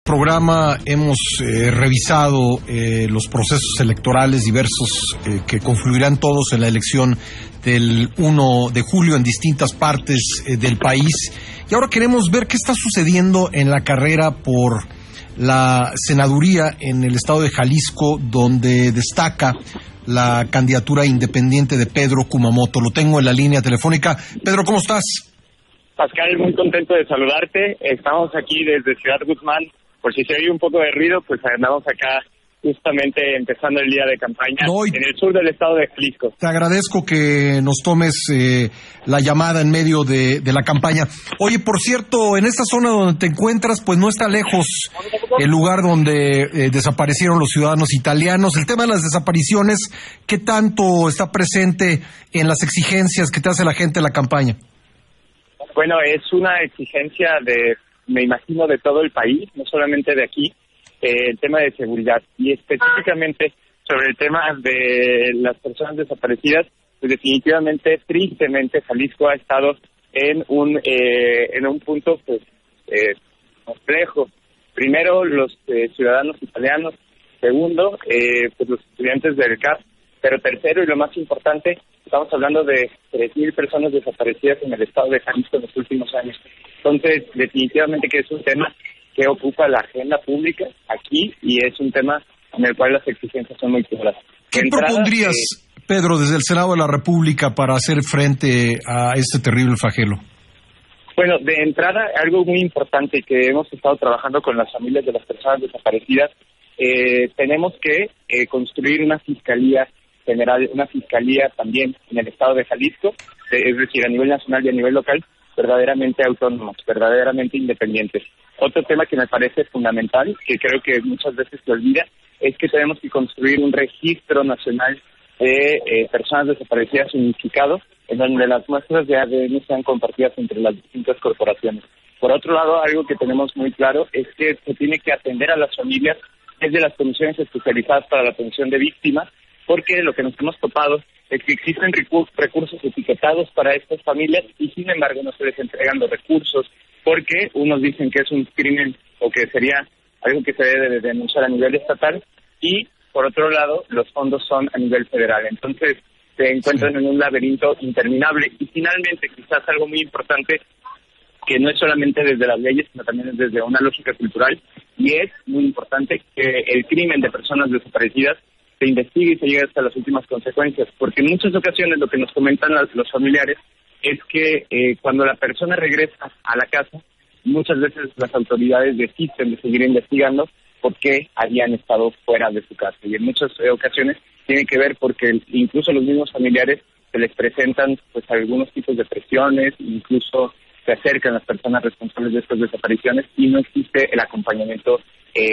programa hemos revisado los procesos electorales diversos que confluirán todos en la elección del 1 de julio en distintas partes del país. Y ahora queremos ver qué está sucediendo en la carrera por la senaduría en el estado de Jalisco, donde destaca la candidatura independiente de Pedro Kumamoto. Lo tengo en la línea telefónica. Pedro, ¿cómo estás? Pascal, muy contento de saludarte. Estamos aquí desde Ciudad Guzmán. Por si se oye un poco de ruido, pues andamos acá justamente empezando el día de campaña en el sur del estado de Jalisco. Te agradezco que nos tomes la llamada en medio de la campaña. Oye, por cierto, en esta zona donde te encuentras, pues no está lejos el lugar donde desaparecieron los ciudadanos italianos. El tema de las desapariciones, ¿qué tanto está presente en las exigencias que te hace la gente en la campaña? Bueno, es una exigencia me imagino, de todo el país, no solamente de aquí, el tema de seguridad. Y específicamente sobre el tema de las personas desaparecidas, pues definitivamente, tristemente, Jalisco ha estado en un punto pues complejo. Primero, los ciudadanos italianos. Segundo, pues los estudiantes del CAP. Pero tercero, y lo más importante, estamos hablando de 3,000 personas desaparecidas en el estado de Jalisco en los últimos años. Entonces, definitivamente que es un tema que ocupa la agenda pública aquí y es un tema en el cual las exigencias son muy claras. ¿Qué propondrías, Pedro, desde el Senado de la República para hacer frente a este terrible flagelo? Bueno, de entrada, algo muy importante que hemos estado trabajando con las familias de las personas desaparecidas, tenemos que construir una fiscalía general, una fiscalía también en el estado de Jalisco, es decir, a nivel nacional y a nivel local, verdaderamente autónomos, verdaderamente independientes. Otro tema que me parece fundamental, que creo que muchas veces se olvida, es que tenemos que construir un registro nacional de personas desaparecidas unificado, en donde las muestras de ADN sean compartidas entre las distintas corporaciones. Por otro lado, algo que tenemos muy claro es que se tiene que atender a las familias desde las comisiones especializadas para la atención de víctimas, porque lo que nos hemos topado es que existen recursos etiquetados para estas familias y sin embargo no se les entregan los recursos porque unos dicen que es un crimen o que sería algo que se debe de denunciar a nivel estatal y por otro lado los fondos son a nivel federal. Entonces se encuentran en un laberinto interminable y finalmente quizás algo muy importante que no es solamente desde las leyes sino también es desde una lógica cultural y es muy importante que el crimen de personas desaparecidas se investigue y se llegue hasta las últimas consecuencias, porque en muchas ocasiones lo que nos comentan los familiares es que cuando la persona regresa a la casa, muchas veces las autoridades desisten de seguir investigando porque habían estado fuera de su casa, y en muchas ocasiones tiene que ver porque incluso los mismos familiares se les presentan pues algunos tipos de presiones, incluso se acercan las personas responsables de estas desapariciones y no existe el acompañamiento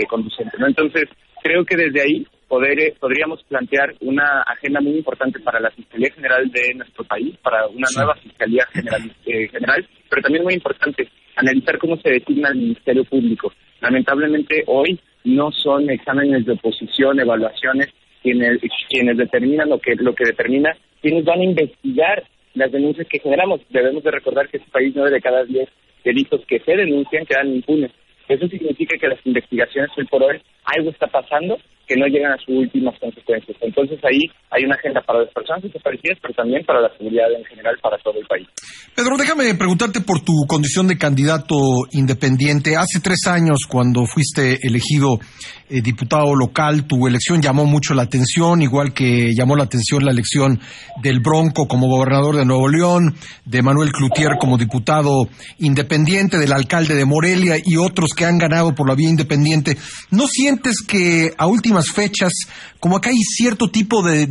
conducente, ¿no? Entonces, creo que desde ahí podríamos plantear una agenda muy importante para la Fiscalía General de nuestro país, para una nueva Fiscalía General, pero también muy importante, analizar cómo se designa el Ministerio Público. Lamentablemente hoy no son exámenes de oposición, evaluaciones, quienes determinan lo que determina, quienes van a investigar las denuncias que generamos. Debemos de recordar que este país 9 de cada 10 delitos que se denuncian quedan impunes. Eso significa que las investigaciones hoy por hoy algo está pasando que no llegan a sus últimas consecuencias. Entonces ahí hay una agenda para las personas desaparecidas, pero también para la seguridad en general para todo el país. Pedro, déjame preguntarte por tu condición de candidato independiente. Hace 3 años, cuando fuiste elegido diputado local, tu elección llamó mucho la atención, igual que llamó la atención la elección del Bronco como gobernador de Nuevo León, de Manuel Cloutier como diputado independiente, del alcalde de Morelia y otros que han ganado por la vía independiente. ¿No sientes que a últimas fechas, como acá hay cierto tipo de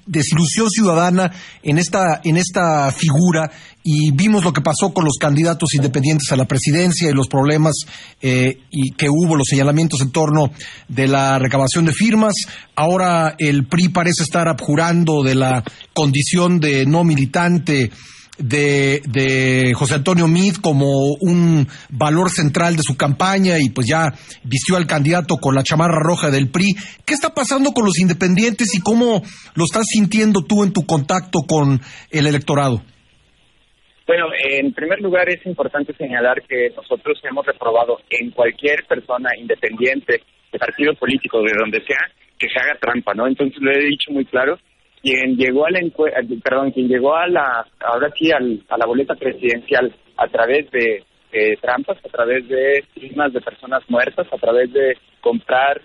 desilusión ciudadana en esta figura, y vimos lo que pasó con los candidatos independientes a la presidencia y los problemas y que hubo, los señalamientos en torno de la recabación de firmas? Ahora el PRI parece estar abjurando de la condición de no militante de José Antonio Meade como un valor central de su campaña, y pues ya vistió al candidato con la chamarra roja del PRI. ¿Qué está pasando con los independientes y cómo lo estás sintiendo tú en tu contacto con el electorado? Bueno, en primer lugar es importante señalar que nosotros hemos reprobado en cualquier persona independiente, de partido político, de donde sea, que se haga trampa, ¿no? Entonces lo he dicho muy claro. Quien llegó a la boleta presidencial a través de trampas, a través de firmas de personas muertas, a través de comprar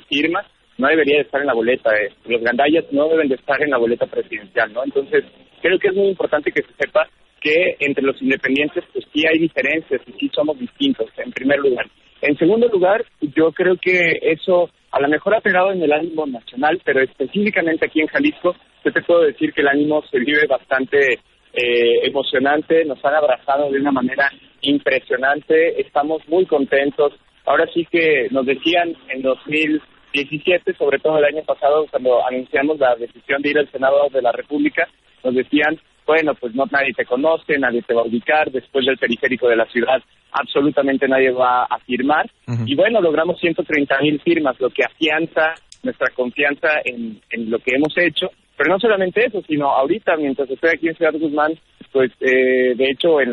firmas, no debería de estar en la boleta. Los gandallas no deben de estar en la boleta presidencial, ¿no? Entonces, creo que es muy importante que se sepa que entre los independientes pues sí hay diferencias y sí somos distintos, en primer lugar. En segundo lugar, yo creo que eso a lo mejor ha pegado en el ánimo nacional, pero específicamente aquí en Jalisco, yo te puedo decir que el ánimo se vive bastante emocionante, nos han abrazado de una manera impresionante, estamos muy contentos. Ahora sí que nos decían en 2017, sobre todo el año pasado, cuando anunciamos la decisión de ir al Senado de la República, nos decían, bueno, pues no, nadie te conoce, nadie te va a ubicar, después del periférico de la ciudad absolutamente nadie va a firmar. Uh-huh. Y bueno, logramos 130,000 firmas, lo que afianza nuestra confianza en lo que hemos hecho. Pero no solamente eso, sino ahorita, mientras estoy aquí en Ciudad Guzmán, pues de hecho en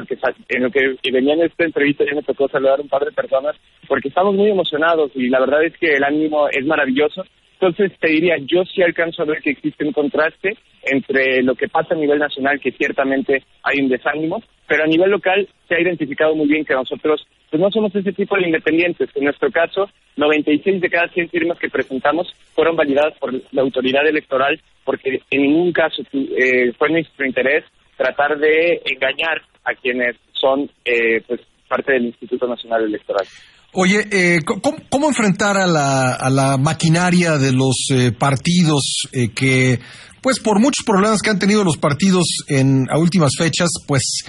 lo que venía en esta entrevista ya me tocó saludar a un par de personas, porque estamos muy emocionados y la verdad es que el ánimo es maravilloso. Entonces te diría, yo sí alcanzo a ver que existe un contraste entre lo que pasa a nivel nacional, que ciertamente hay un desánimo, pero a nivel local se ha identificado muy bien que nosotros pues no somos ese tipo de independientes. En nuestro caso, 96 de cada 100 firmas que presentamos fueron validadas por la autoridad electoral, porque en ningún caso fue nuestro interés tratar de engañar a quienes son pues parte del Instituto Nacional Electoral. Oye, ¿cómo enfrentar a la maquinaria de los partidos que, pues por muchos problemas que han tenido los partidos a últimas fechas, pues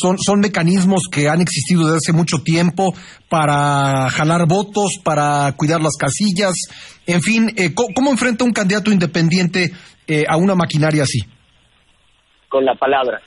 son mecanismos que han existido desde hace mucho tiempo para jalar votos, para cuidar las casillas, en fin, ¿cómo enfrenta un candidato independiente a una maquinaria así? Con la palabra.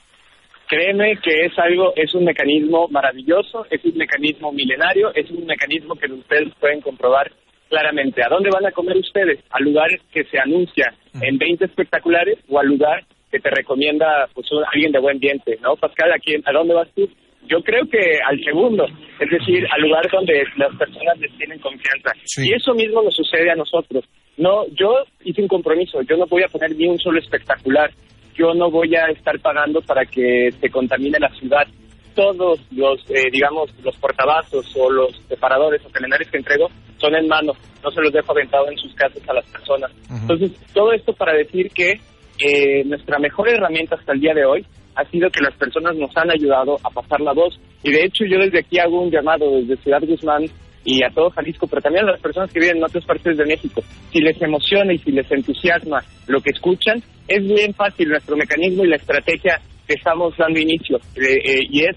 Créeme que es un mecanismo maravilloso, es un mecanismo milenario, es un mecanismo que ustedes pueden comprobar claramente. ¿A dónde van a comer ustedes? ¿Al lugar que se anuncia en 20 espectaculares o al lugar que te recomienda pues alguien de buen diente, ¿no? Pascal, ¿a dónde vas tú? Yo creo que al segundo, es decir, al lugar donde las personas les tienen confianza. Sí. Y eso mismo nos sucede a nosotros. No, yo hice un compromiso, yo no voy a poner ni un solo espectacular. Yo no voy a estar pagando para que se contamine la ciudad. Todos los, los portavasos o los separadores o calendarios que entrego son en mano. No se los dejo aventado en sus casas a las personas. Uh-huh. Entonces, todo esto para decir que nuestra mejor herramienta hasta el día de hoy ha sido que las personas nos han ayudado a pasar la voz. Y de hecho, yo desde aquí hago un llamado desde Ciudad Guzmán y a todo Jalisco, pero también a las personas que viven en otras partes de México. Si les emociona y si les entusiasma lo que escuchan, es bien fácil nuestro mecanismo y la estrategia que estamos dando inicio. Y es,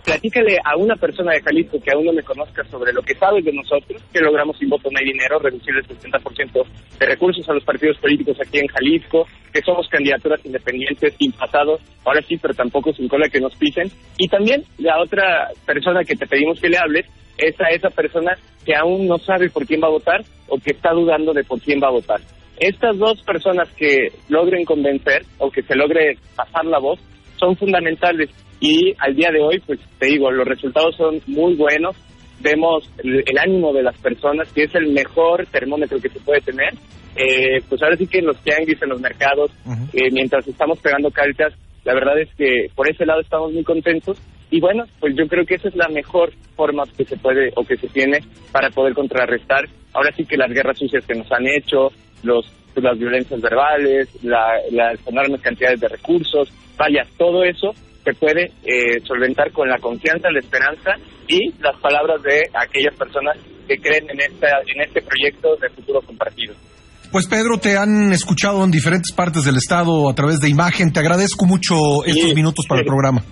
platícale a una persona de Jalisco que aún no me conozca sobre lo que sabes de nosotros, que logramos sin voto no hay dinero, reducir el 60% de recursos a los partidos políticos aquí en Jalisco, que somos candidaturas independientes sin pasado, ahora sí, pero tampoco sin cola que nos pisen. Y también la otra persona que te pedimos que le hables es a esa persona que aún no sabe por quién va a votar o que está dudando de por quién va a votar. Estas dos personas que logren convencer o que se logre pasar la voz son fundamentales y al día de hoy, pues te digo, los resultados son muy buenos. Vemos el ánimo de las personas, que es el mejor termómetro que se puede tener. Pues ahora sí que en los tianguis, en los mercados, uh-huh. Mientras estamos pegando cartas, la verdad es que por ese lado estamos muy contentos. Y bueno, pues yo creo que esa es la mejor forma que se puede o que se tiene para poder contrarrestar ahora sí que las guerras sucias que nos han hecho, las violencias verbales, las enormes cantidades de recursos. Vaya, todo eso se puede solventar con la confianza, la esperanza y las palabras de aquellas personas que creen en este proyecto de futuro compartido. Pues Pedro, te han escuchado en diferentes partes del estado a través de Imagen. Te agradezco mucho estos minutos para el programa.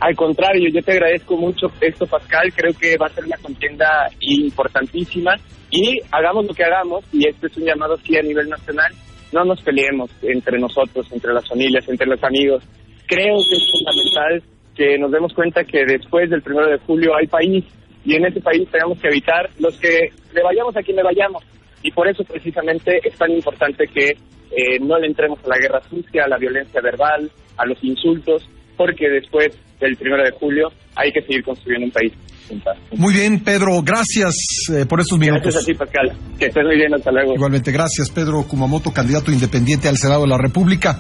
Al contrario, yo te agradezco mucho esto, Pascal. Creo que va a ser una contienda importantísima y hagamos lo que hagamos, y este es un llamado sí a nivel nacional, no nos peleemos entre nosotros, entre las familias, entre los amigos. Creo que es fundamental que nos demos cuenta que después del 1 de julio hay país, y en ese país tenemos que evitar los que le vayamos a quien le vayamos, y por eso precisamente es tan importante que no le entremos a la guerra sucia, a la violencia verbal, a los insultos, porque después del 1 de julio hay que seguir construyendo un país. Muy bien, Pedro, gracias por estos minutos. Gracias a ti, Pascal. Que estés muy bien, hasta luego. Igualmente, gracias, Pedro Kumamoto, candidato independiente al Senado de la República.